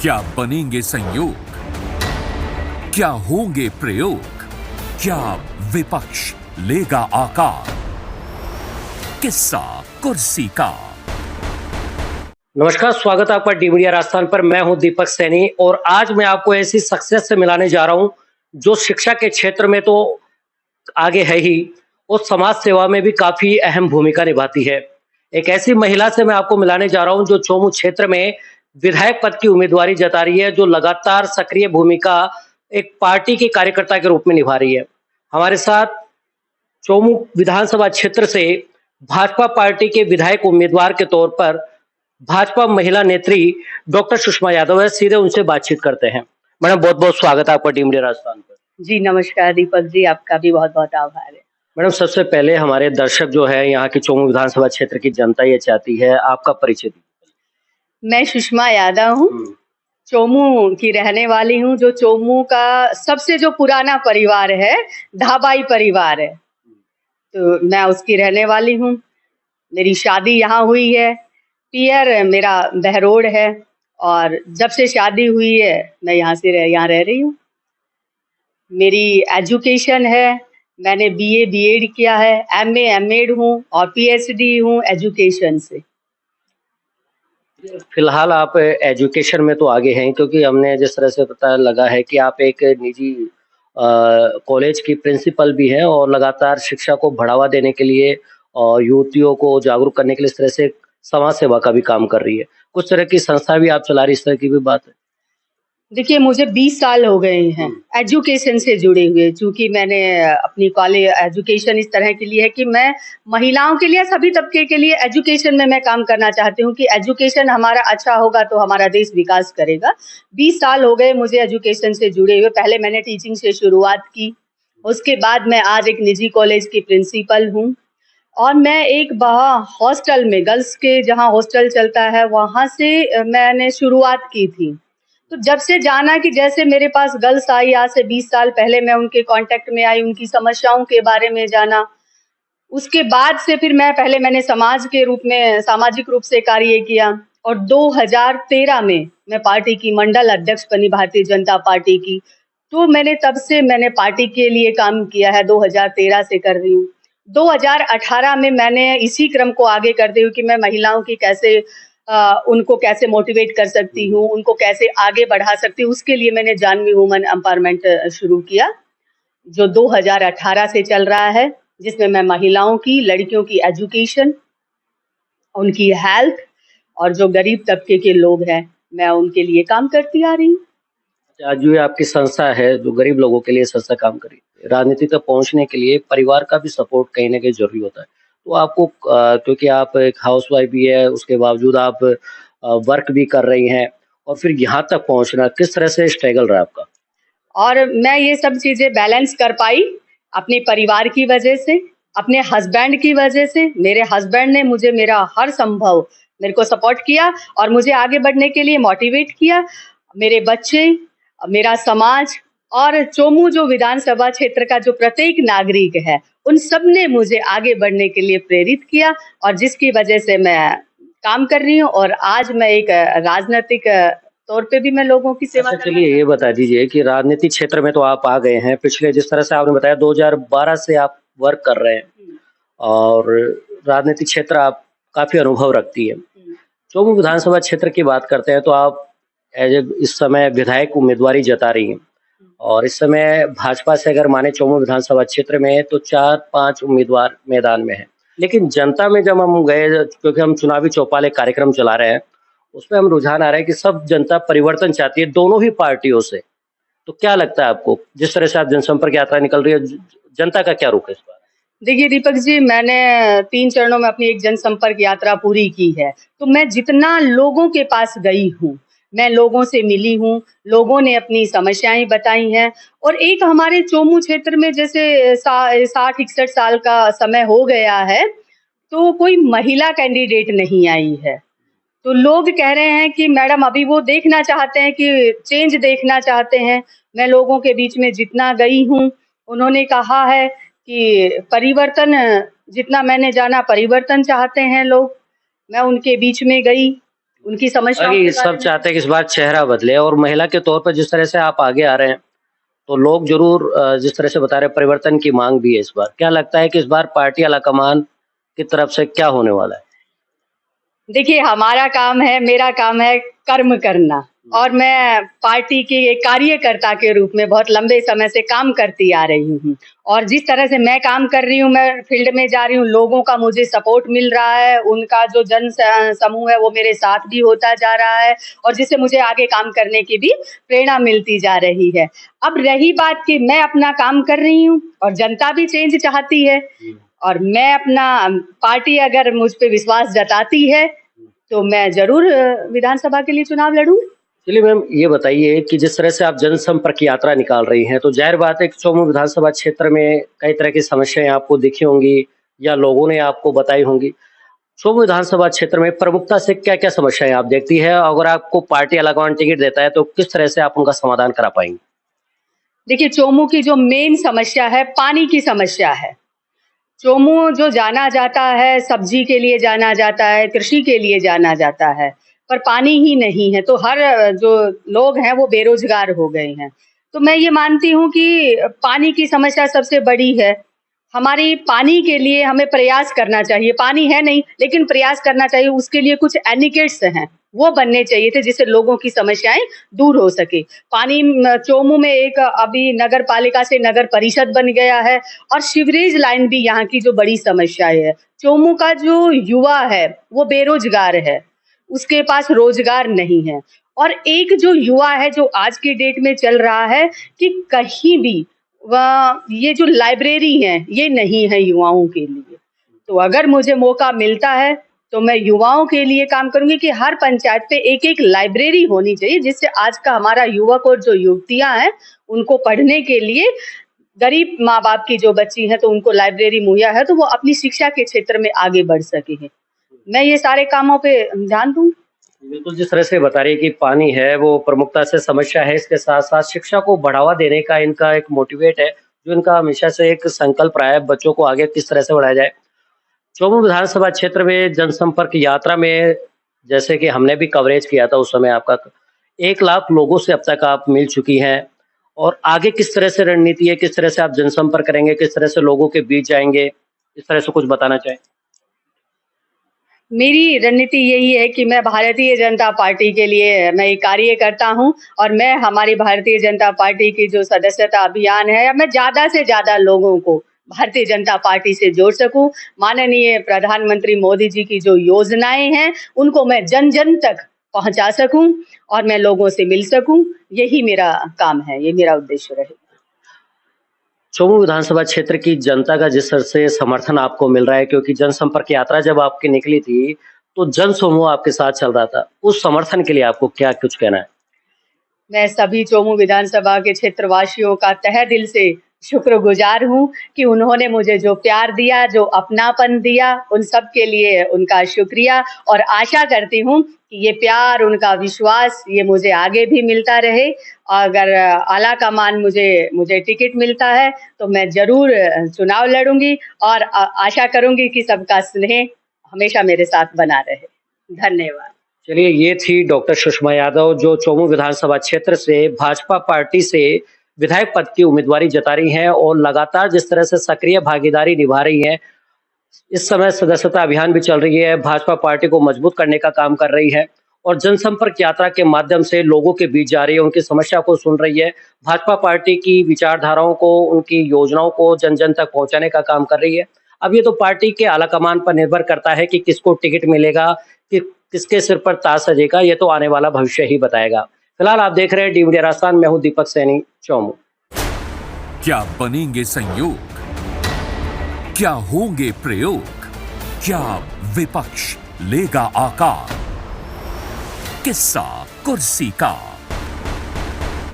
क्या बनेंगे संयोग, क्या होंगे प्रयोग, क्या विपक्ष लेगा आकार, किस्सा कुर्सी का। नमस्कार, स्वागत है आपका डी मीडिया राजस्थान पर। मैं हूं दीपक सैनी और आज मैं आपको ऐसी शख्सियत से मिलाने जा रहा हूं जो शिक्षा के क्षेत्र में तो आगे है ही और समाज सेवा में भी काफी अहम भूमिका निभाती है। एक ऐसी महिला से मैं आपको मिलाने जा रहा हूं जो चोमू क्षेत्र में विधायक पद की उम्मीदवारी जता रही है, जो लगातार सक्रिय भूमिका एक पार्टी की कार्यकर्ता के रूप में निभा रही है। हमारे साथ चोमू विधानसभा क्षेत्र से भाजपा पार्टी के विधायक उम्मीदवार के तौर पर भाजपा महिला नेत्री डॉक्टर सुषमा यादव है। सीधे उनसे बातचीत करते हैं। मैडम, बहुत बहुत स्वागत है आपका डी मीडिया राजस्थान पर। जी नमस्कार दीपक जी, आपका भी बहुत बहुत आभार है। मैडम, सबसे पहले हमारे दर्शक जो है यहाँ की चोमू विधानसभा क्षेत्र की जनता ये चाहती है, आपका परिचय दीजिए। मैं सुषमा यादव हूँ, चोमू की रहने वाली हूँ। जो चोमू का सबसे जो पुराना परिवार है, धाबाई परिवार है, तो मैं उसकी रहने वाली हूँ। मेरी शादी यहाँ हुई है। पियर मेरा बहरोड है और जब से शादी हुई है मैं यहाँ रह रही हूँ। मेरी एजुकेशन है, मैंने बीए बीएड किया है, एमए एमएड हूँ और पीएचडी हूँ एजुकेशन से। फिलहाल आप एजुकेशन में तो आगे हैं, क्योंकि हमने जिस तरह से पता लगा है कि आप एक निजी कॉलेज की प्रिंसिपल भी हैं और लगातार शिक्षा को बढ़ावा देने के लिए और युवतियों को जागरूक करने के लिए इस तरह से समाज सेवा का भी काम कर रही है। कुछ तरह की संस्था भी आप चला रही, इस तरह की भी बात है? देखिए, मुझे 20 साल हो गए हैं एजुकेशन से जुड़े हुए, क्योंकि मैंने अपनी कॉलेज एजुकेशन इस तरह के लिए है कि मैं महिलाओं के लिए, सभी तबके के लिए एजुकेशन में मैं काम करना चाहती हूँ कि एजुकेशन हमारा अच्छा होगा तो हमारा देश विकास करेगा। 20 साल हो गए मुझे एजुकेशन से जुड़े हुए। पहले मैंने टीचिंग से शुरुआत की, उसके बाद मैं आज एक निजी कॉलेज की प्रिंसिपल हूँ और मैं एक हॉस्टल में, गर्ल्स के जहाँ हॉस्टल चलता है वहाँ से मैंने शुरुआत की थी। तो जब से जाना कि जैसे मेरे पास गर्ल्स आई, आज से 20 साल पहले मैं उनके कांटेक्ट में आई, उनकी समस्याओं के बारे में जाना। उसके बाद से फिर मैंने समाज के रूप में, सामाजिक रूप से कार्य किया और 2013 में मैं पार्टी की मंडल अध्यक्ष बनी, भारतीय जनता पार्टी की। तो तब से मैंने पार्टी के लिए काम किया है, 2013 से कर रही हूँ। 2018 में मैंने इसी क्रम को आगे करते हुए कि मैं महिलाओं की उनको कैसे मोटिवेट कर सकती हूँ, उनको कैसे आगे बढ़ा सकती हूँ, उसके लिए मैंने जानवी वुमन एम्पावरमेंट शुरू किया, जो 2018 से चल रहा है, जिसमें मैं महिलाओं की, लड़कियों की एजुकेशन, उनकी हेल्थ और जो गरीब तबके के लोग हैं, मैं उनके लिए काम करती आ रही हूँ। आज जो आपकी संस्था है जो गरीब लोगों के लिए संस्था काम कर रही है, राजनीति तक पहुंचने के लिए परिवार का भी सपोर्ट कहीं ना कहीं जरूरी होता है। तो आपको क्योंकि आप एक हाउसवाइफ भी है, उसके बावजूद आप वर्क भी कर रही हैं और फिर यहाँ तक पहुंचना किस तरह से स्ट्रगल रहा आपका? और मैं ये सब चीजें बैलेंस कर पाई अपने परिवार की वजह से, अपने हस्बैंड की वजह से। मेरे हस्बैंड ने मुझे मेरा हर संभव मेरे को सपोर्ट किया और मुझे आगे बढ़ने के लिए मोटिवेट किया। मेरे बच्चे, मेरा समाज और चोमू जो विधानसभा क्षेत्र का जो प्रत्येक नागरिक है, उन सब ने मुझे आगे बढ़ने के लिए प्रेरित किया और जिसकी वजह से मैं काम कर रही हूँ और आज मैं एक राजनीतिक तौर पे भी मैं लोगों की सेवा। चलिए ये बता दीजिए कि राजनीतिक क्षेत्र में तो आप आ गए हैं, पिछले जिस तरह से आपने बताया 2012 से आप वर्क कर रहे हैं और राजनीतिक क्षेत्र आप काफी अनुभव रखती है। चोमू विधानसभा क्षेत्र की बात करते हैं तो आप इस समय विधायक उम्मीदवारी जता रही हैं और इस समय भाजपा से अगर माने चोमू विधानसभा क्षेत्र में तो 4-5 उम्मीदवार मैदान में हैं। लेकिन जनता में जब हम गए, क्योंकि हम चुनावी चौपाल एक कार्यक्रम चला रहे हैं, उसमें हम रुझान आ रहा है कि सब जनता परिवर्तन चाहती है दोनों ही पार्टियों से। तो क्या लगता है आपको, जिस तरह से आप जनसंपर्क यात्रा निकल रही है, जनता का क्या रुख है इस बार? देखिए दीपक जी, मैंने 3 चरणों में अपनी एक जनसंपर्क यात्रा पूरी की है। तो मैं जितना लोगों के पास गई हूँ, मैं लोगों से मिली हूँ, लोगों ने अपनी समस्याएं बताई हैं और एक हमारे चोमू क्षेत्र में जैसे 60-61 साल का समय हो गया है, तो कोई महिला कैंडिडेट नहीं आई है। तो लोग कह रहे हैं कि मैडम अभी वो देखना चाहते हैं, कि चेंज देखना चाहते हैं। मैं लोगों के बीच में जितना गई हूँ, उन्होंने कहा है कि परिवर्तन, जितना मैंने जाना परिवर्तन चाहते हैं लोग। मैं उनके बीच में गई उनकी समस्याओं अभी के सब बारे में। चाहते हैं कि इस बार चेहरा बदले, और महिला के तौर पर जिस तरह से आप आगे आ रहे हैं, तो लोग जरूर जिस तरह से बता रहे हैं, परिवर्तन की मांग भी है इस बार। क्या लगता है कि इस बार पार्टी आलाकमान की तरफ से क्या होने वाला है? देखिए, हमारा काम है, मेरा काम है कर्म करना, और मैं पार्टी की एक कार्यकर्ता के रूप में बहुत लंबे समय से काम करती आ रही हूँ। और जिस तरह से मैं काम कर रही हूँ, मैं फील्ड में जा रही हूँ, लोगों का मुझे सपोर्ट मिल रहा है, उनका जो समूह है वो मेरे साथ भी होता जा रहा है, और जिससे मुझे आगे काम करने की भी प्रेरणा मिलती जा रही है। अब रही बात कि मैं अपना काम कर रही हूँ और जनता भी चेंज चाहती है, और मैं अपना पार्टी अगर मुझ पे विश्वास जताती है तो मैं जरूर विधानसभा के लिए चुनाव लड़ूंगी। चलिए मैम, ये बताइए कि जिस तरह से आप जनसंपर्क यात्रा निकाल रही हैं, तो जाहिर बात है कि चौमू विधानसभा क्षेत्र में कई तरह की समस्याएं आपको दिखी होंगी या लोगों ने आपको बताई होंगी। चौमू विधानसभा क्षेत्र में प्रमुखता से क्या-क्या समस्याएं आप देखती है? अगर आपको पार्टी आलाकमान टिकट देता है, तो किस तरह से आप उनका समाधान करा पाएंगी? देखिए, चोमू की जो मेन समस्या है, पानी की समस्या है। चोमू जो जाना जाता है, सब्जी के लिए जाना जाता है, कृषि के लिए जाना जाता है, पर पानी ही नहीं है, तो हर जो लोग हैं वो बेरोजगार हो गए हैं। तो मैं ये मानती हूँ कि पानी की समस्या सबसे बड़ी है। हमारी पानी के लिए हमें प्रयास करना चाहिए। पानी है नहीं, लेकिन प्रयास करना चाहिए। उसके लिए कुछ एनिकेट्स हैं, वो बनने चाहिए थे, जिससे लोगों की समस्याएं दूर हो सके। पानी चोमू में एक अभी नगर पालिका से नगर परिषद बन गया है, और सीवरेज लाइन भी यहाँ की जो बड़ी समस्या है। चोमू का जो युवा है वो बेरोजगार है, उसके पास रोजगार नहीं है। और एक जो युवा है जो आज की डेट में चल रहा है कि कहीं भी ये जो लाइब्रेरी है ये नहीं है युवाओं के लिए। तो अगर मुझे मौका मिलता है तो मैं युवाओं के लिए काम करूंगी कि हर पंचायत पे एक एक लाइब्रेरी होनी चाहिए, जिससे आज का हमारा युवक और जो युवतियां हैं उनको पढ़ने के लिए, गरीब माँ बाप की जो बच्ची हैं तो उनको लाइब्रेरी मुहैया है तो वो अपनी शिक्षा के क्षेत्र में आगे बढ़ सके हैं। मैं ये सारे कामों पे ध्यान दूंगी। बिल्कुल, जिस तरह से बता रही है कि पानी है वो प्रमुखता से समस्या है, इसके साथ-साथ शिक्षा को बढ़ावा देने का इनका एक मोटिवेट है, जो इनका हमेशा से एक संकल्प रहा है, बच्चों को आगे किस तरह से बढ़ाया जाए। चौमू विधानसभा क्षेत्र में जनसंपर्क यात्रा में जैसे कि हमने भी कवरेज किया था उस समय आपका, 1 लाख लोगों से अब तक आप मिल चुकी हैं, और आगे किस तरह से रणनीति है, किस तरह से आप जनसंपर्क करेंगे, किस तरह से लोगों के बीच जाएँगे? इस तरह से कुछ बताना चाहें? मेरी रणनीति यही है कि मैं भारतीय जनता पार्टी के लिए मैं एक कार्यकर्ता हूं, और मैं हमारी भारतीय जनता पार्टी की जो सदस्यता अभियान है, मैं ज्यादा से ज्यादा लोगों को भारतीय जनता पार्टी से जोड़ सकूं। माननीय प्रधानमंत्री मोदी जी की जो योजनाएं हैं उनको मैं जन जन तक पहुंचा सकूं और मैं लोगों से मिल सकूं। यही मेरा काम है, ये मेरा उद्देश्य रहे। चौमू विधानसभा क्षेत्र की जनता का जिस तरह से समर्थन आपको मिल रहा है, क्योंकि जनसंपर्क यात्रा जब आपकी निकली थी, तो जन समूह आपके साथ चल रहा था। उस समर्थन के लिए आपको क्या कुछ कहना है? मैं सभी चोमू विधानसभा के क्षेत्रवासियों का तहे दिल से शुक्रगुजार हूं कि उन्होंने मुझे जो प्यार दिया, जो अपनापन दिया, उन सब के लिए उनका शुक्रिया, और आशा करती हूं कि ये प्यार, उनका विश्वास ये मुझे आगे भी मिलता रहे। अगर आला कमान मुझे टिकट मिलता है तो मैं जरूर चुनाव लड़ूंगी, और आशा करूंगी कि सबका स्नेह हमेशा मेरे साथ बना रहे। धन्यवाद। चलिए, ये थी डॉक्टर सुषमा यादव, जो चौमू विधानसभा क्षेत्र से भाजपा पार्टी से विधायक पद की उम्मीदवारी जता रही हैं, और लगातार जिस तरह से सक्रिय भागीदारी निभा रही हैं, इस समय सदस्यता अभियान भी चल रही है, भाजपा पार्टी को मजबूत करने का काम कर रही है, और जनसंपर्क यात्रा के माध्यम से लोगों के बीच जा रही है, उनकी समस्या को सुन रही है, भाजपा पार्टी की विचारधाराओं को, उनकी योजनाओं को जन जन तक पहुंचाने का काम कर रही है। अब ये तो पार्टी के आलाकमान पर निर्भर करता है कि किसको टिकट मिलेगा, कि किसके सिर पर ताज सजेगा, ये तो आने वाला भविष्य ही बताएगा। फिलहाल आप देख रहे हैं डी मीडिया राजस्थान, मैं हूं दीपक सैनी, चौमू। क्या बनेंगे संयोग? क्या होंगे प्रयोग? क्या विपक्ष लेगा आकार? किस्सा कुर्सी का।